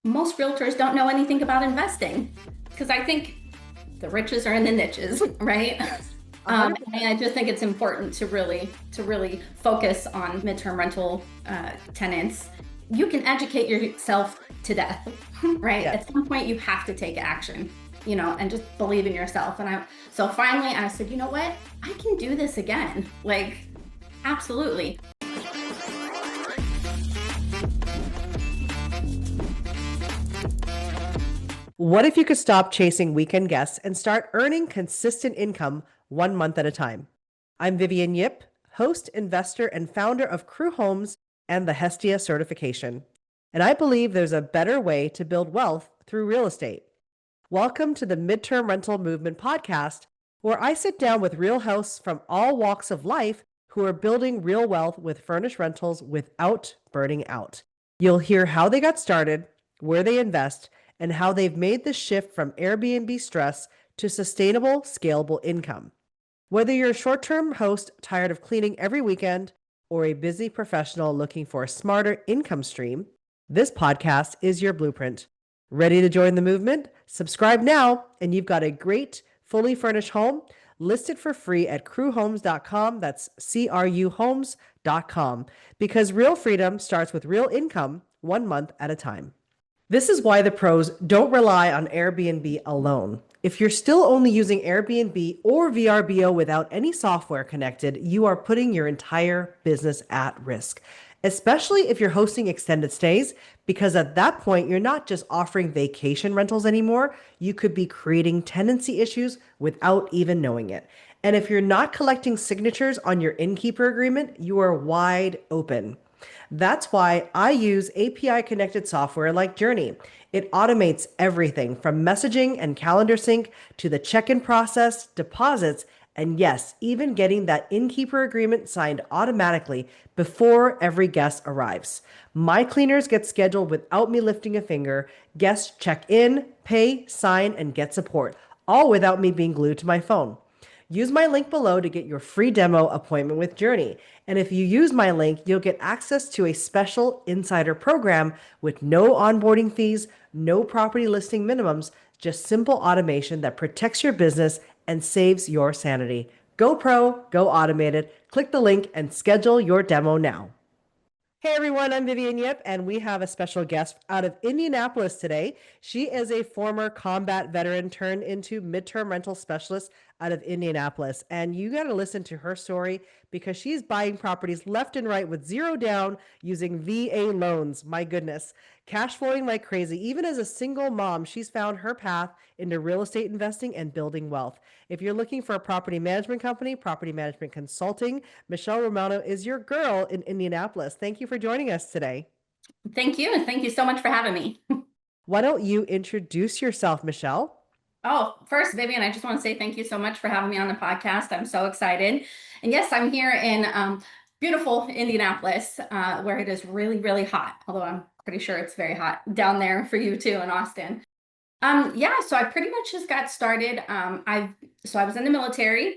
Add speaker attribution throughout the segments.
Speaker 1: most realtors don't know anything about investing because I think the riches are in the niches, right?
Speaker 2: 100%.
Speaker 1: And I just think it's important to really focus on midterm rental tenants. You can educate yourself to death, right?
Speaker 2: Yes.
Speaker 1: At some point, you have to take action, and just believe in yourself. So finally, I said, you know what? I can do this again. Like, absolutely.
Speaker 2: What if you could stop chasing weekend guests and start earning consistent income 1 month at a time? I'm Vivian Yip, host, investor, and founder of Crew Homes and the Hestia certification. And I believe there's a better way to build wealth through real estate. Welcome to the Midterm Rental Movement podcast, where I sit down with real hosts from all walks of life who are building real wealth with furnished rentals without burning out. You'll hear how they got started, where they invest, and how they've made the shift from Airbnb stress to sustainable, scalable income. Whether you're a short term host tired of cleaning every weekend or a busy professional looking for a smarter income stream, this podcast is your blueprint. Ready to join the movement? Subscribe now, and you've got a great, fully furnished home listed for free at crewhomes.com. That's CRUhomes.com. Because real freedom starts with real income 1 month at a time. This is why the pros don't rely on Airbnb alone. If you're still only using Airbnb or VRBO without any software connected, you are putting your entire business at risk, especially if you're hosting extended stays, because at that point, you're not just offering vacation rentals anymore. You could be creating tenancy issues without even knowing it. And if you're not collecting signatures on your innkeeper agreement, you are wide open. That's why I use API connected software like Journey. It automates everything from messaging and calendar sync to the check in process, deposits, and yes, even getting that innkeeper agreement signed automatically before every guest arrives. My cleaners get scheduled without me lifting a finger. Guests check in, pay, sign, and get support, all without me being glued to my phone. Use my link below to get your free demo appointment with Journey. And if you use my link, you'll get access to a special insider program with no onboarding fees, no property listing minimums, just simple automation that protects your business and saves your sanity. Go pro, go automated. Click the link and schedule your demo now. Hey everyone, I'm Vivian Yip, and we have a special guest out of Indianapolis today. She is a former combat veteran turned into midterm rental specialist out of Indianapolis. And you got to listen to her story because she's buying properties left and right with zero down using VA loans. My goodness. Cash flowing like crazy. Even as a single mom, she's found her path into real estate investing and building wealth. If you're looking for a property management company, property management consulting, Michelle Romano is your girl in Indianapolis. Thank you for joining us today.
Speaker 1: Thank you. And thank you so much for having me.
Speaker 2: Why don't you introduce yourself, Michelle?
Speaker 1: Oh, first, Vivian, I just want to say thank you so much for having me on the podcast. I'm so excited. And yes, I'm here in beautiful Indianapolis, where it is really, really hot, although I'm pretty sure it's very hot down there for you too in Austin. Yeah, so I pretty much just got started. I was in the military,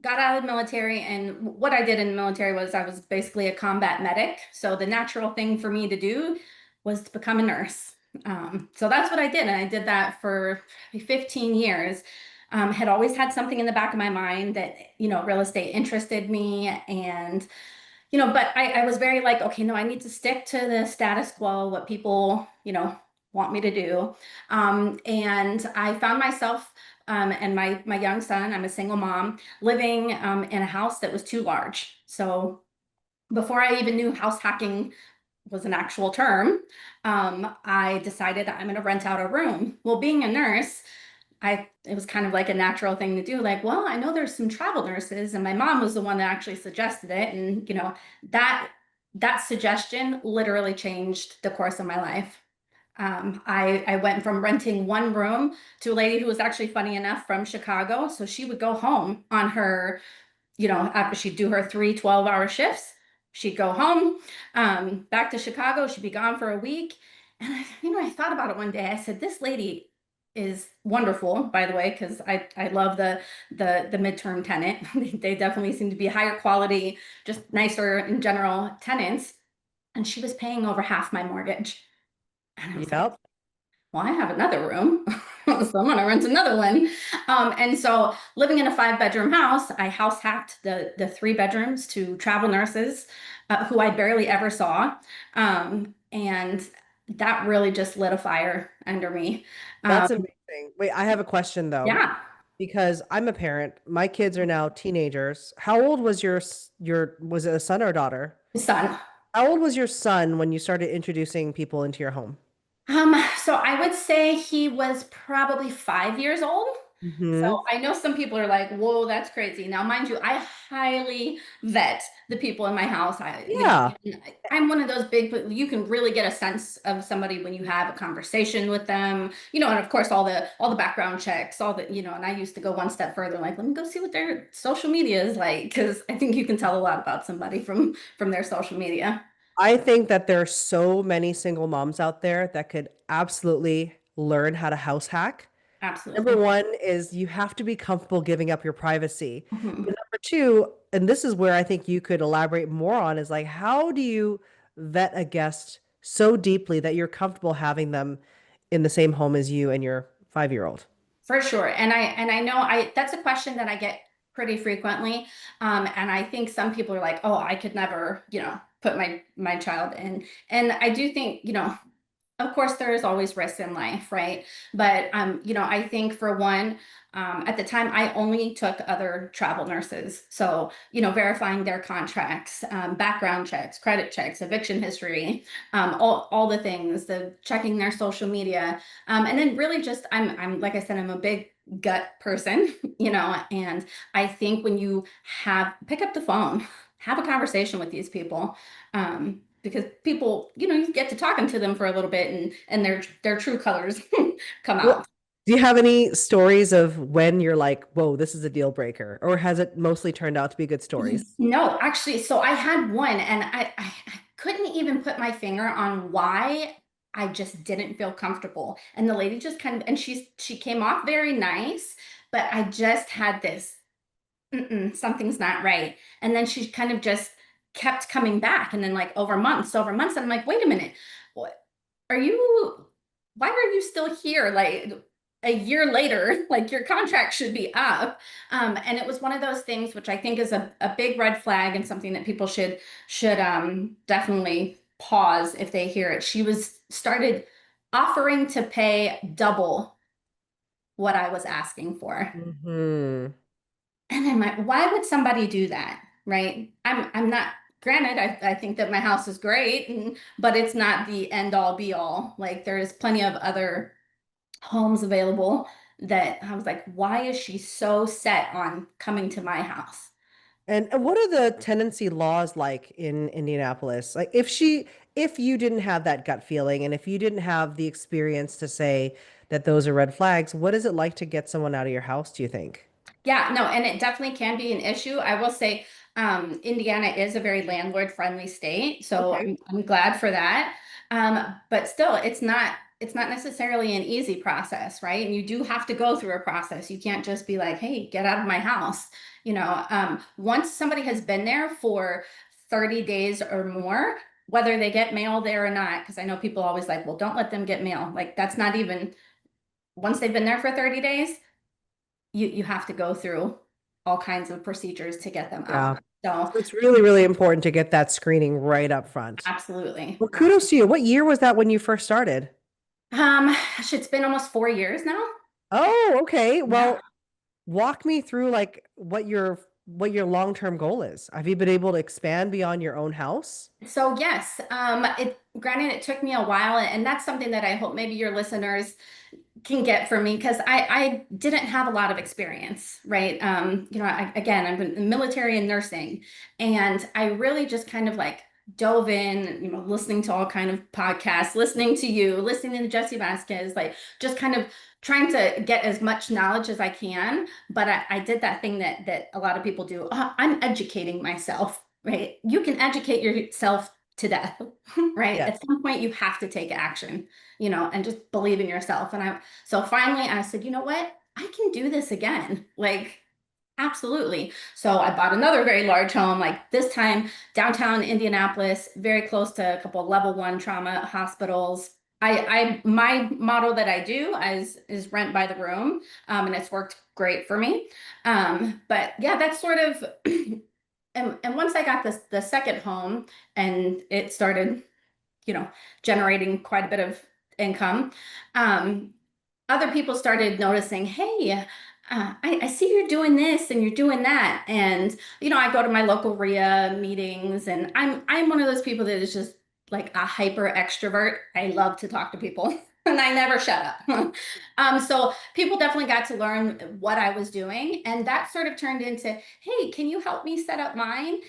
Speaker 1: got out of the military, and what I did in the military was I was basically a combat medic. So the natural thing for me to do was to become a nurse. So that's what I did, and I did that for 15 years. Had always had something in the back of my mind that real estate interested me, and but I was very like, okay, no, I need to stick to the status quo, what people want me to do. And I found myself and my young son, I'm a single mom, living in a house that was too large. So before I even knew house hacking was an actual term, I decided I'm going to rent out a room. Well, being a nurse, it was kind of like a natural thing to do. Like, well, I know there's some travel nurses, and my mom was the one that actually suggested it, and that that suggestion literally changed the course of my life. I went from renting one room to a lady who was actually funny enough from Chicago. So she would go home on her, after she'd do her 3 12-hour shifts, she'd go home, back to Chicago. She'd be gone for a week. And I thought about it one day. I said, this lady is wonderful, by the way, because I love the midterm tenant. They definitely seem to be higher quality, just nicer in general tenants. And she was paying over half my mortgage. And I was like,
Speaker 2: Yep.
Speaker 1: well, I have another room. So I'm gonna rent another one. And so living in a 5 bedroom house, I house hacked the 3 bedrooms to travel nurses who I barely ever saw. And that really just lit a fire under me.
Speaker 2: That's
Speaker 1: Um,
Speaker 2: amazing. Wait, I have a question though,
Speaker 1: yeah,
Speaker 2: because I'm a parent. My kids are now teenagers. How old was was it a son or a daughter?
Speaker 1: son.
Speaker 2: How old was your son when you started introducing people into your home?
Speaker 1: So I would say he was probably 5 years old. So
Speaker 2: Hmm.
Speaker 1: I know some people are like, whoa, that's crazy. Now, mind you, I highly vet the people in my house.
Speaker 2: Yeah.
Speaker 1: I'm one of those big, but you can really get a sense of somebody when you have a conversation with them, and of course all the background checks, and I used to go one step further, like, let me go see what their social media is like, because I think you can tell a lot about somebody from their social media.
Speaker 2: I think that there are so many single moms out there that could absolutely learn how to house hack. Number
Speaker 1: Absolutely.
Speaker 2: one is you have to be comfortable giving up your privacy.
Speaker 1: Mhm.
Speaker 2: But number two, and this is where I think you could elaborate more on, is like, how do you vet a guest so deeply that you're comfortable having them in the same home as you and your 5-year-old?
Speaker 1: For sure. And I know I that's a question that I get pretty frequently. And I think some people are like, oh, I could never, put my child in. And I do think, of course, there is always risk in life, right? But I think for one, at the time, I only took other travel nurses. So, verifying their contracts, background checks, credit checks, eviction history, all the things, the checking their social media, and then really just I'm like I said, I'm a big gut person, and I think when you have pick up the phone, have a conversation with these people. Because people, you get to talking to them for a little bit and their true colors come
Speaker 2: Well,
Speaker 1: out.
Speaker 2: do you have any stories of when you're like, whoa, this is a deal breaker? Or has it mostly turned out to be good stories?
Speaker 1: No, actually, so I had one and I couldn't even put my finger on why I just didn't feel comfortable. And the lady just kind of, and she came off very nice, but I just had this, something's not right. And then she kind of just kept coming back. And then like over months, I'm like, wait a minute, what are you, why are you still here? Like a year later, like your contract should be up. And it was one of those things which I think is a big red flag and something that people should definitely pause if they hear it. She was started offering to pay double what I was asking for.
Speaker 2: Hmm.
Speaker 1: And I'm like, why would somebody do that? Right? I'm not, granted, I think that my house is great, but it's not the end all be all. Like there's plenty of other homes available that I was like, why is she so set on coming to my house?
Speaker 2: And what are the tenancy laws like in Indianapolis? Like if you didn't have that gut feeling and if you didn't have the experience to say that those are red flags, what is it like to get someone out of your house, do you think?
Speaker 1: Yeah, no, and it definitely can be an issue. I will say, Indiana is a very landlord friendly state, so
Speaker 2: Okay.
Speaker 1: I'm glad for that. But still, it's not necessarily an easy process, right? And you do have to go through a process. You can't just be like, hey, get out of my house. Once somebody has been there for 30 days or more, whether they get mail there or not, because I know people always like, well, don't let them get mail. Like that's not even once they've been there for 30 days you have to go through all kinds of procedures to get them out.
Speaker 2: Yeah.
Speaker 1: So
Speaker 2: So it's really, really important to get that screening right up front.
Speaker 1: absolutely.
Speaker 2: Well, kudos to you. What year was that when you first started?
Speaker 1: Gosh, it's been almost 4 years now.
Speaker 2: Oh, okay.
Speaker 1: Yeah.
Speaker 2: Well, walk me through like what your long-term goal is. Have you been able to expand beyond your own house?
Speaker 1: So yes, it granted it took me a while, and that's something that I hope maybe your listeners can get for me because I didn't have a lot of experience, right? Again, I'm in the military and nursing, and I really just kind of like dove in, listening to all kind of podcasts, listening to you, listening to Jesse Vasquez, like just kind of trying to get as much knowledge as I can. But I did that thing that a lot of people do. I'm educating myself, right? You can educate yourself to death, right?
Speaker 2: Yes.
Speaker 1: At some point, you have to take action, and just believe in yourself. So finally I said, you know what? I can do this again. Like, absolutely. So I bought another very large home, like this time downtown Indianapolis, very close to a couple level 1 trauma hospitals. my model that I do is rent by the room, and it's worked great for me. But yeah, that's sort of, and once I got the second home and it started, you know, generating quite a bit of income, um, other people started noticing, hey, I see you're doing this and you're doing that. And, I go to my local RIA meetings, and I'm one of those people that is just like a hyper extrovert. I love to talk to people and I never shut up. So people definitely got to learn what I was doing. And that sort of turned into, hey, can you help me set up mine?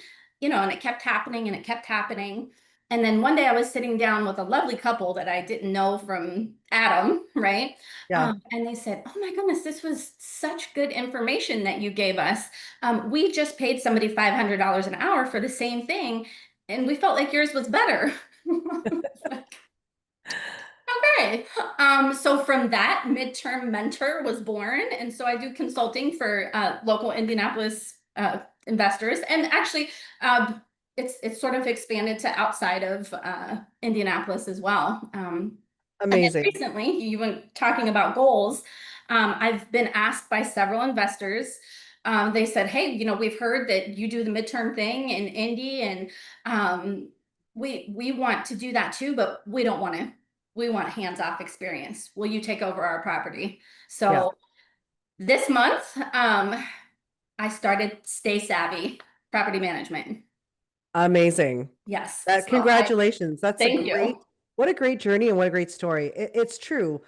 Speaker 1: And it kept happening and it kept happening. And then one day I was sitting down with a lovely couple that I didn't know from Adam, right?
Speaker 2: Yeah.
Speaker 1: And they said, "Oh my goodness, this was such good information that you gave us. We just paid somebody $500 an hour for the same thing, and we felt like yours was better." Okay. So from that, Midterm Mentor was born. And so I do consulting for local Indianapolis investors. And actually, it's sort of expanded to outside of Indianapolis as well. And then
Speaker 2: Amazing.
Speaker 1: recently, you went talking about goals. I've been asked by several investors. They said, "Hey, we've heard that you do the midterm thing in Indy, and we want to do that too, but we don't want to. We want hands-off experience. Will you take over our property?"
Speaker 2: Yeah.
Speaker 1: So this month, I started Stay Savvy Property Management.
Speaker 2: Amazing.
Speaker 1: Yes.
Speaker 2: That
Speaker 1: So I
Speaker 2: congratulations. That's a
Speaker 1: thank you.
Speaker 2: great, what a great journey and what a great story. It's true.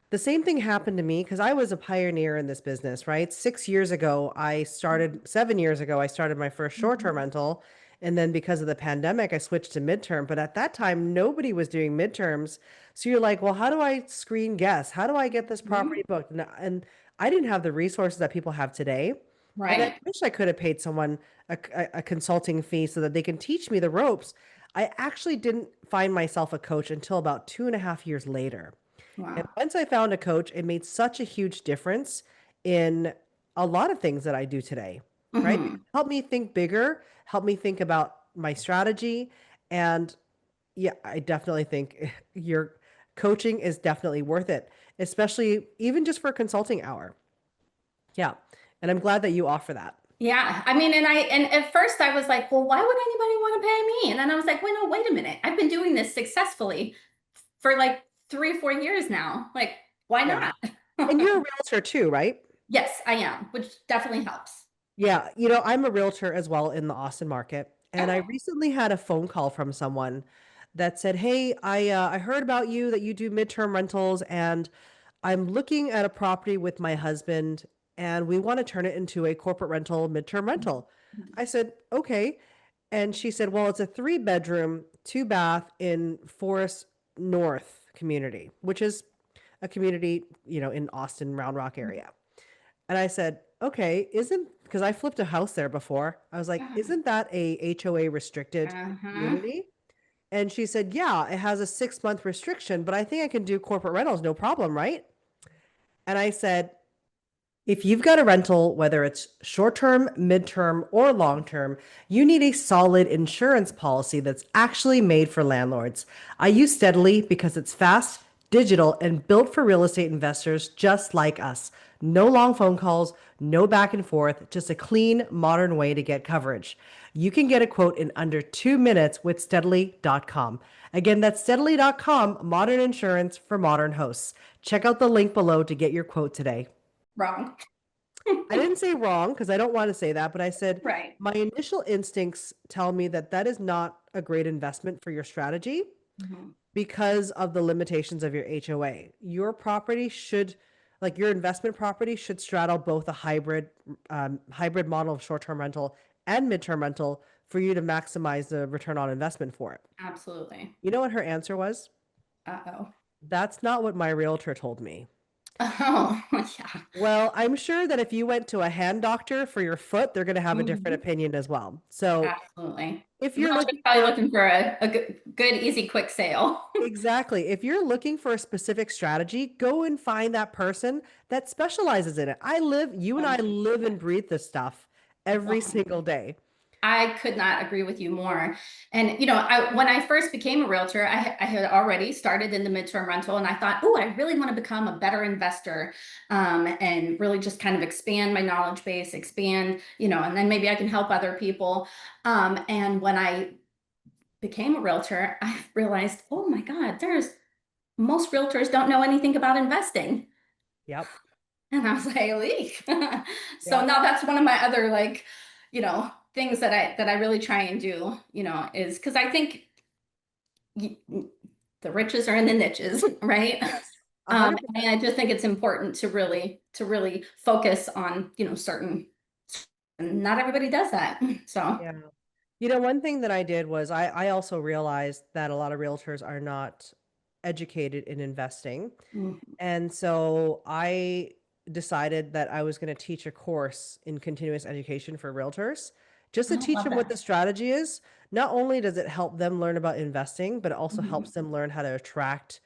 Speaker 2: The same thing happened to me because I was a pioneer in this business, right? 6 years ago, 7 years ago, I started my first short-term
Speaker 1: Mhm.
Speaker 2: rental. And then because of the pandemic, I switched to midterm. But at that time, nobody was doing midterms. So you're like, well, how do I screen guests? How do I get this property
Speaker 1: Mhm.
Speaker 2: booked? And I didn't have the resources that people have today. And I
Speaker 1: Right.
Speaker 2: wish I could have paid someone a consulting fee so that they can teach me the ropes. I actually didn't find myself a coach until about 2.5 years later. And
Speaker 1: Wow.
Speaker 2: once I found a coach, it made such a huge difference in a lot of things that I do today, right? It
Speaker 1: Hmm.
Speaker 2: helped me think bigger, helped me think about my strategy. And yeah, I definitely think your coaching is definitely worth it, especially even just for a consulting hour. Yeah. And I'm glad that you offer that.
Speaker 1: Yeah, I mean, and at first I was like, well, why would anybody want to pay me? And then I was like, wait, no, wait a minute. I've been doing this successfully for like 3 or 4 years now. Like, why
Speaker 2: Yeah.
Speaker 1: not?
Speaker 2: And you're a realtor too, right?
Speaker 1: Yes, I am, which definitely helps.
Speaker 2: Yeah, I'm a realtor as well in the Austin market, and I
Speaker 1: Okay.
Speaker 2: recently had a phone call from someone that said, "Hey, I heard about you that you do midterm rentals, and I'm looking at a property with my husband, and we want to turn it into a corporate rental, midterm rental." I said, "Okay," and she said, "Well, it's a 3 bedroom, 2 bath in Forest North community, which is a community, in Austin, Round Rock area." And I said, okay, isn't, because I flipped a house there before. I was like, isn't that a HOA restricted
Speaker 1: Uh-huh.
Speaker 2: community? And she said, yeah, it has a 6 month restriction, but I think I can do corporate rentals, no problem, right? And I said, if you've got a rental, whether it's short term, midterm, or long term, you need a solid insurance policy that's actually made for landlords. I use Steadily because it's fast, digital, and built for real estate investors just like us. No long phone calls, no back and forth, just a clean, modern way to get coverage. You can get a quote in under 2 minutes with Steadily.com. Again, that's Steadily.com, modern insurance for modern hosts. Check out the link below to get your quote today.
Speaker 1: Wrong.
Speaker 2: I didn't say wrong because I don't want to say that, but I said
Speaker 1: Right.
Speaker 2: my initial instincts tell me that that is not a great investment for your strategy
Speaker 1: Mhm.
Speaker 2: because of the limitations of your HOA. Your property should, like your investment property, should straddle both a hybrid model of short-term rental and midterm rental for you to maximize the return on investment for it.
Speaker 1: Absolutely.
Speaker 2: You know what her answer was?
Speaker 1: Uh-oh.
Speaker 2: That's not what my realtor told me.
Speaker 1: Oh, yeah.
Speaker 2: Well, I'm sure that if you went to a hand doctor for your foot, they're going to have a different
Speaker 1: Mhm.
Speaker 2: opinion as well. So
Speaker 1: Absolutely.
Speaker 2: if
Speaker 1: The
Speaker 2: you're
Speaker 1: realtor's
Speaker 2: looking
Speaker 1: probably
Speaker 2: for,
Speaker 1: looking for a good, easy, quick sale.
Speaker 2: exactly, if you're looking for a specific strategy, go and find that person that specializes in it. You and I live and breathe this stuff every single day.
Speaker 1: I could not agree with you more. And when I first became a realtor, I had already started in the midterm rental, and I thought, oh, I really want to become a better investor, and really just kind of expand my knowledge base, expand, and then maybe I can help other people. And when I became a realtor, I realized, oh my God, there's most realtors don't know anything about investing.
Speaker 2: Yep.
Speaker 1: And I was like, leak. So
Speaker 2: Yep.
Speaker 1: now that's one of my other things that I really try and do, is because I think y- the riches are in the niches, right?
Speaker 2: Yes. 100%.
Speaker 1: And I just think it's important to really focus on, certain, and not everybody does that. So,
Speaker 2: Yeah. One thing that I did was I also realized that a lot of realtors are not educated in investing.
Speaker 1: mm,
Speaker 2: And so I decided that I was going to teach a course in continuous education for realtors, just to
Speaker 1: I
Speaker 2: teach
Speaker 1: love
Speaker 2: them what the
Speaker 1: that.
Speaker 2: strategy is. Not only does it help them learn about investing, but it also helps
Speaker 1: Mhm.
Speaker 2: them learn how to attract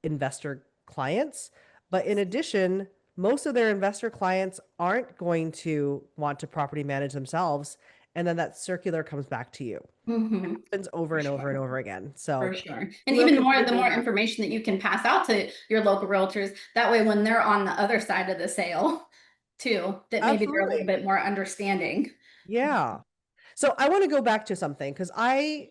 Speaker 2: investor clients. But in addition, most of their investor clients aren't going to want to property manage themselves. And then that circular comes back to you.
Speaker 1: Mhm.
Speaker 2: Happens over
Speaker 1: For
Speaker 2: and over and
Speaker 1: sure.
Speaker 2: over again.
Speaker 1: For
Speaker 2: So
Speaker 1: sure. And
Speaker 2: we'll
Speaker 1: even
Speaker 2: continue
Speaker 1: the
Speaker 2: doing
Speaker 1: more
Speaker 2: that.
Speaker 1: information that you can pass out to your local realtors, that way when they're on the other side of the sale too, that maybe they're a little
Speaker 2: Absolutely.
Speaker 1: bit more understanding.
Speaker 2: Yeah. So I want to go back to something because I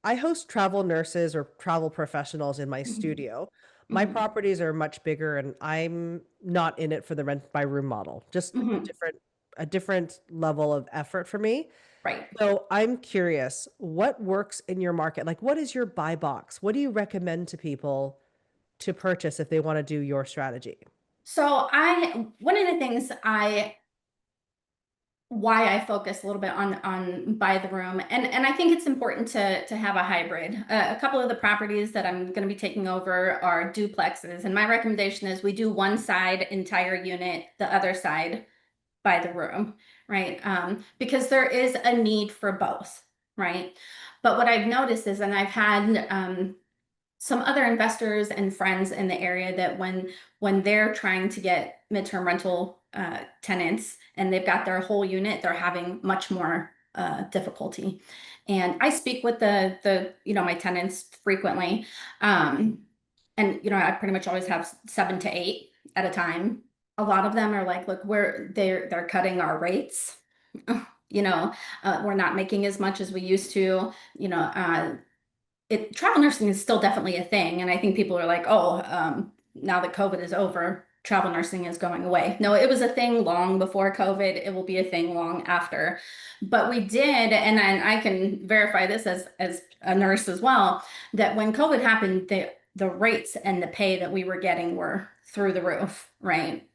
Speaker 2: host travel nurses or travel professionals in my
Speaker 1: Mhm.
Speaker 2: studio. My
Speaker 1: Mhm.
Speaker 2: properties are much bigger and I'm not in it for the rent by room model. Just
Speaker 1: Mhm.
Speaker 2: a different level of effort for me.
Speaker 1: Right.
Speaker 2: So I'm curious, what works in your market? Like what is your buy box? What do you recommend to people to purchase if they want to do your strategy?
Speaker 1: So one of the things why I focus a little bit on buy the room, and I think it's important to have a hybrid. A couple of the properties that I'm going to be taking over are duplexes, and my recommendation is we do one side entire unit, the other side by the room, right? Because there is a need for both, right? But what I've noticed is, and I've had some other investors and friends in the area, that when they're trying to get midterm rental tenants and they've got their whole unit, they're having much more difficulty. And I speak with the my tenants frequently, and I pretty much always have 7 to 8 at a time. A lot of them are like, look, they're cutting our rates. You know, we're not making as much as we used to. Travel nursing is still definitely a thing, and I think people are like, oh, now that COVID is over, travel nursing is going away. No, it was a thing long before COVID. It will be a thing long after. But we did, and I can verify this as a nurse as well, that when COVID happened, the rates and the pay that we were getting were through the roof, right?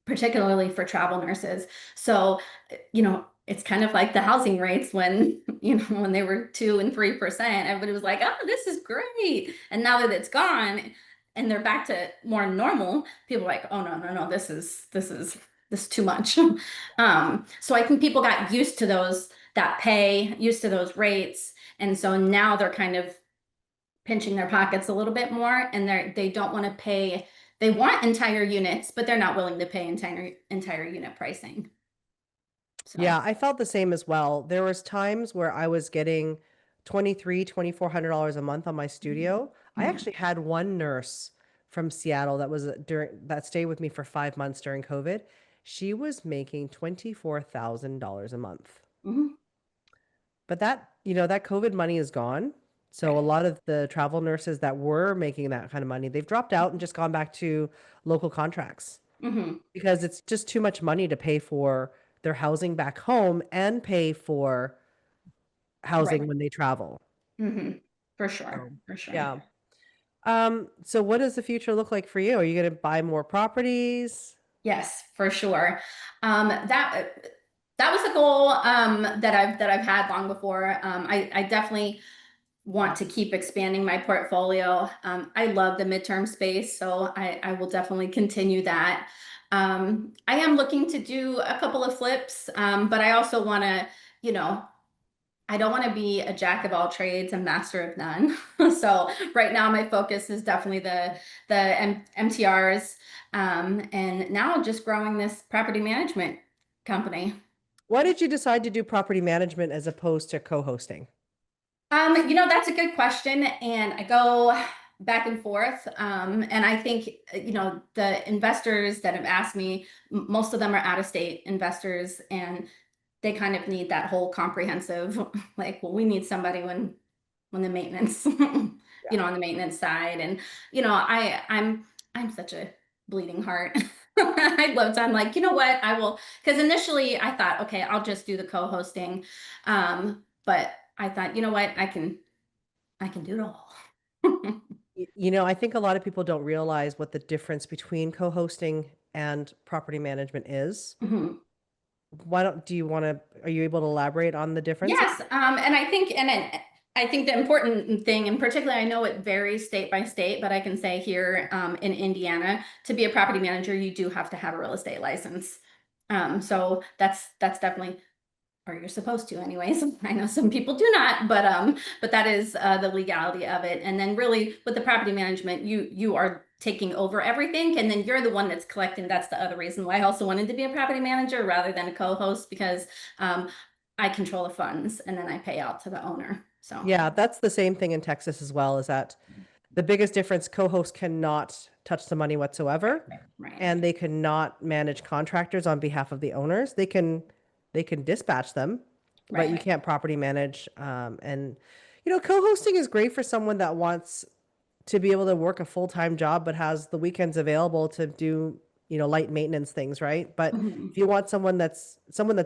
Speaker 1: Particularly for travel nurses. So, it's kind of like the housing rates when, when they were 2 and 3%, everybody was like, oh, this is great. And now that it's gone and they're back to more normal, people are like, oh, no, no, no, this is too much. So I think people got used to that pay, used to those rates. And so now they're kind of pinching their pockets a little bit more, and they don't want to pay. They want entire units, but they're not willing to pay entire unit pricing. So
Speaker 2: Yeah, I felt the same as well. There was times where I was getting 2,400 dollars a month on my
Speaker 1: mhm.
Speaker 2: studio. I
Speaker 1: Yeah.
Speaker 2: actually had one nurse from Seattle that was during that stayed with me for 5 months during COVID. She was making $24,000 a month.
Speaker 1: Mhm.
Speaker 2: But that COVID money is gone. So a
Speaker 1: Right.
Speaker 2: lot of the travel nurses that were making that kind of money, they've dropped out and just gone back to local contracts
Speaker 1: Hmm.
Speaker 2: because it's just too much money to pay for their housing back home and pay for
Speaker 1: Right.
Speaker 2: housing when they travel.
Speaker 1: Hmm. For sure.
Speaker 2: So,
Speaker 1: For sure.
Speaker 2: yeah. So what does the future look like for you? Are you going to buy more properties?
Speaker 1: Yes, for sure. That was a goal that I've had long before. I definitely want to keep expanding my portfolio. I love the midterm space, so I will definitely continue that. I am looking to do a couple of flips, but I also want to, you know, I don't want to be a jack of all trades and master of none. So right now, my focus is definitely the MTRs, and now just growing this property management company.
Speaker 2: Why did you decide to do property management as opposed to co-hosting?
Speaker 1: That's a good question, and I go back and forth. And I think, the investors that have asked me, most of them are out-of-state investors, and they kind of need that whole comprehensive, like, well, we need somebody when the maintenance, on the maintenance side. And, I'm such a bleeding heart. I'd love to. I'm like, you know what? I will, because initially I thought, okay, I'll just do the co-hosting. But I thought, you know what? I can do it all.
Speaker 2: I think a lot of people don't realize what the difference between co-hosting and property management is.
Speaker 1: Mhm.
Speaker 2: Are you able to elaborate on the differences?
Speaker 1: Yes, and I think the important thing, and particularly, I know it varies state by state, but I can say here in Indiana, to be a property manager, you do have to have a real estate license. So that's definitely, or you're supposed to anyways. I know some people do not, but that is the legality of it. And then really with the property management, you are taking over everything, and then you're the one that's collecting. That's the other reason why I also wanted to be a property manager rather than a co-host, because um, I control the funds and then I pay out to the owner. So
Speaker 2: Yeah, that's the same thing in Texas as well, is that the biggest difference, co-hosts cannot touch the money whatsoever,
Speaker 1: right,
Speaker 2: and they cannot manage contractors on behalf of the owners. They can dispatch them, but you
Speaker 1: right.
Speaker 2: can't property manage. And co-hosting is great for someone that wants to be able to work a full-time job but has the weekends available to do, light maintenance things, right? But
Speaker 1: Mhm.
Speaker 2: if you want someone that's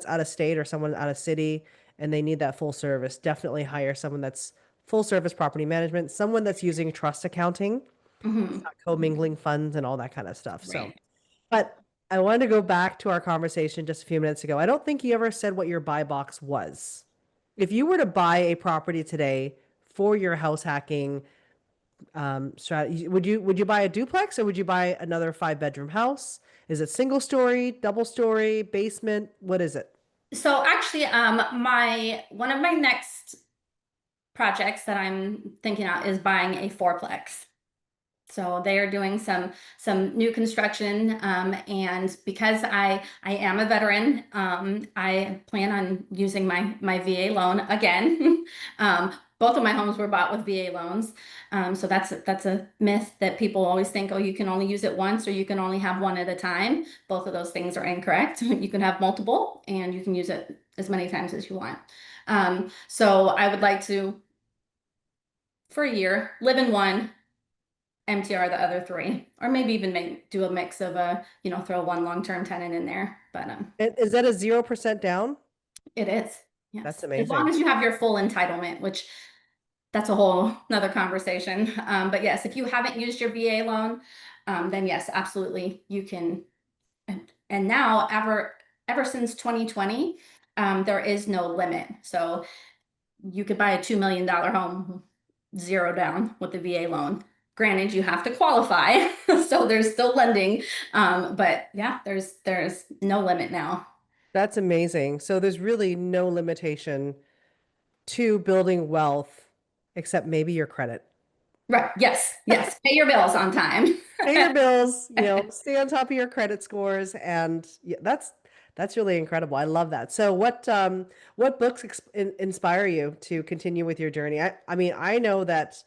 Speaker 2: out of state or someone out of city and they need that full service, definitely hire someone that's full service property management, someone that's using trust accounting,
Speaker 1: Mhm.
Speaker 2: commingling funds and all that kind of stuff. So,
Speaker 1: Right.
Speaker 2: but I wanted to go back to our conversation just a few minutes ago. I don't think you ever said what your buy box was. If you were to buy a property today for your house hacking strategy, would you buy a duplex or would you buy another 5 bedroom house? Is it single story, double story, basement? What is it?
Speaker 1: So actually, my one of my next projects that I'm thinking out is buying a fourplex. So they are doing some new construction, and because I am a veteran, I plan on using my VA loan again. Both of my homes were bought with VA loans, so that's a myth that people always think, oh, you can only use it once or you can only have one at a time. Both of those things are incorrect. You can have multiple, and you can use it as many times as you want. So I would like to, for a year, live in one, MTR the other three, or maybe even do a mix of throw one long-term tenant in there. But
Speaker 2: Is that a 0% down?
Speaker 1: it is,
Speaker 2: That's
Speaker 1: yes, as long
Speaker 2: amazing.
Speaker 1: as you have your full entitlement, which that's a whole another conversation. But yes, if you haven't used your VA loan, then yes, absolutely, you can. And now, ever since 2020, there is no limit. So you could buy a $2 million home, zero down with the VA loan. Granted, you have to qualify, so there's still lending. But yeah, there's no limit now.
Speaker 2: That's amazing. So there's really no limitation to building wealth except maybe your credit.
Speaker 1: Right. Yes. Yes. Pay your bills on time.
Speaker 2: Pay your bills, stay on top of your credit scores, and yeah, that's really incredible. I love that. So what books inspire you to continue with your journey? I mean, I know that,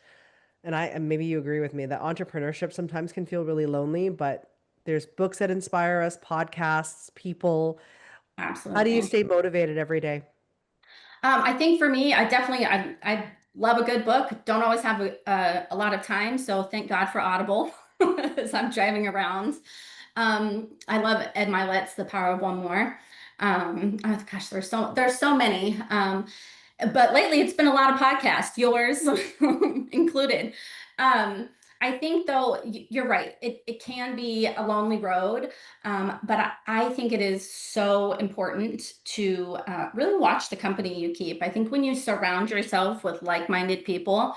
Speaker 2: and maybe you agree with me, that entrepreneurship sometimes can feel really lonely, but there's books that inspire us, podcasts, people. How do you
Speaker 1: Absolutely.
Speaker 2: stay motivated every day?
Speaker 1: I think for me, I love a good book. Don't always have a lot of time, so thank God for Audible as I'm driving around. I love Ed Milet's The Power of One More. Oh gosh, there's so many. But lately it's been a lot of podcasts, yours included. Um, I think though you're right. It can be a lonely road, but I think it is so important to really watch the company you keep. I think when you surround yourself with like-minded people,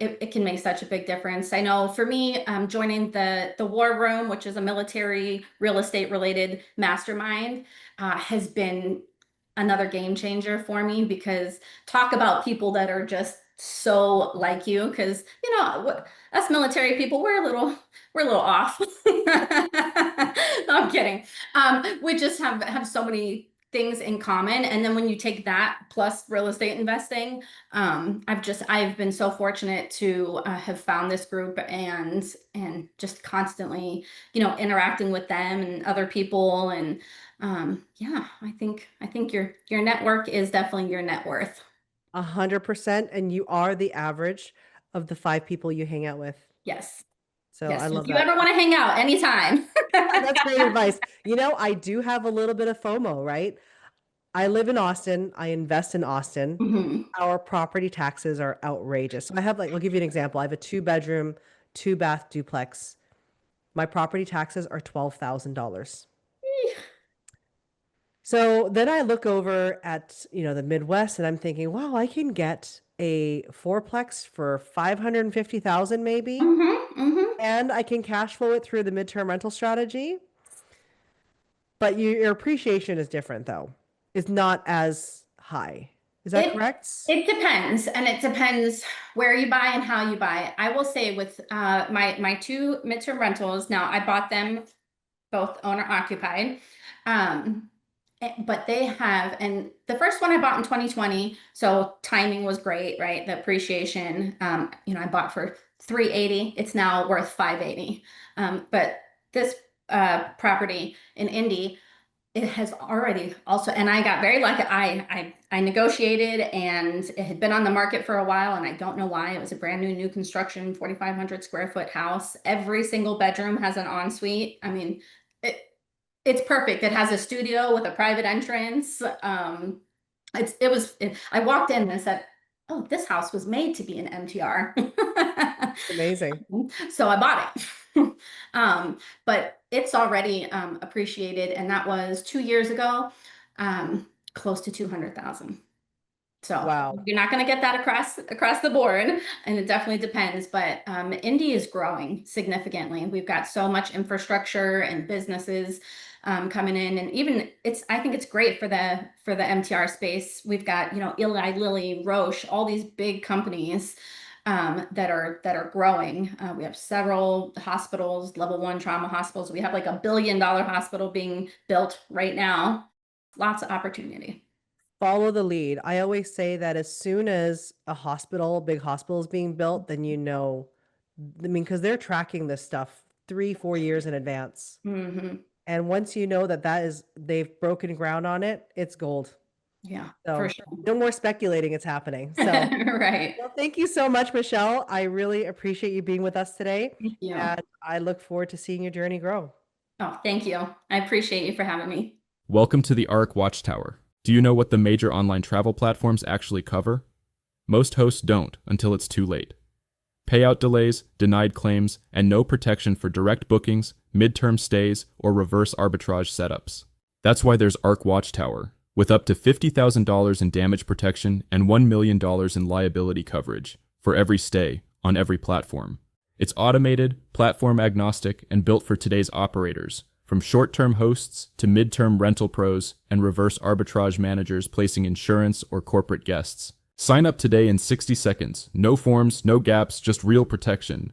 Speaker 1: it can make such a big difference. I know for me, joining the War Room, which is a military real estate related mastermind, has been another game changer for me, because talk about people that are just so like you, because us military people, we're a little off. No, I'm kidding. We just have so many things in common. And then when you take that plus real estate investing, I've been so fortunate to have found this group and just constantly, interacting with them and other people. And yeah, I think your network is definitely your net worth.
Speaker 2: 100%. And you are the average of the 5 people you hang out with.
Speaker 1: Yes.
Speaker 2: So I
Speaker 1: Yes. If
Speaker 2: love
Speaker 1: you
Speaker 2: that.
Speaker 1: ever want to hang out anytime.
Speaker 2: That's great advice. I do have a little bit of FOMO, right? I live in Austin. I invest in Austin.
Speaker 1: Mhm.
Speaker 2: Our property taxes are outrageous. So I have I'll give you an example. I have a 2 bedroom, 2 bath duplex. My property taxes are $12,000. So then I look over at, the Midwest and I'm thinking, wow, I can get a fourplex for 550,000 maybe,
Speaker 1: Mhm. Mhm.
Speaker 2: and I can cash flow it through the midterm rental strategy. But your appreciation is different though. It's not as high. Is that
Speaker 1: It
Speaker 2: correct?
Speaker 1: it depends, and it depends where you buy and how you buy it. I will say with my two midterm rentals, now I bought them both owner occupied. But they have, and the first one I bought in 2020, so timing was great, right? The appreciation, I bought for 380. It's now worth 580. But this property in Indy, it has already also, and I got very lucky. I negotiated, and it had been on the market for a while, and I don't know why. It was a brand new construction, 4,500 square foot house. Every single bedroom has an ensuite. I mean, it it's perfect. It has a studio with a private entrance. I walked in and I said, "Oh, this house was made to be an MTR."
Speaker 2: Amazing.
Speaker 1: So I bought it. But it's already appreciated, and that was 2 years ago, close to 200,000. So
Speaker 2: Wow.
Speaker 1: you're not going to get that across the board, and it definitely depends. But Indy is growing significantly. We've got so much infrastructure and businesses coming in, and even I think it's great for the MTR space. We've got Eli Lilly, Roche, all these big companies that are growing. We have several hospitals, level 1 trauma hospitals. We have like $1 billion hospital being built right now. Lots of opportunity.
Speaker 2: Follow the lead. I always say that as soon as big hospital is being built, then because they're tracking this stuff 3, 4 years in advance.
Speaker 1: Hmm.
Speaker 2: And once you know they've broken ground on it, it's gold.
Speaker 1: Yeah, for
Speaker 2: So
Speaker 1: sure.
Speaker 2: no more speculating, it's happening. So
Speaker 1: Right.
Speaker 2: well, thank you so much, Michelle. I really appreciate you being with us today.
Speaker 1: Thank you.
Speaker 2: And I look forward to seeing your journey grow.
Speaker 1: Oh, thank you. I appreciate you for having me.
Speaker 3: Welcome to the Ark Watchtower. Do you know what the major online travel platforms actually cover? Most hosts don't until it's too late. Payout delays, denied claims, and no protection for direct bookings, midterm stays, or reverse arbitrage setups. That's why there's Ark Watchtower, with up to $50,000 in damage protection and $1 million in liability coverage for every stay on every platform. It's automated, platform agnostic, and built for today's operators, from short-term hosts to mid-term rental pros and reverse arbitrage managers placing insurance or corporate guests. Sign up today in 60 seconds. No forms, no gaps, just real protection.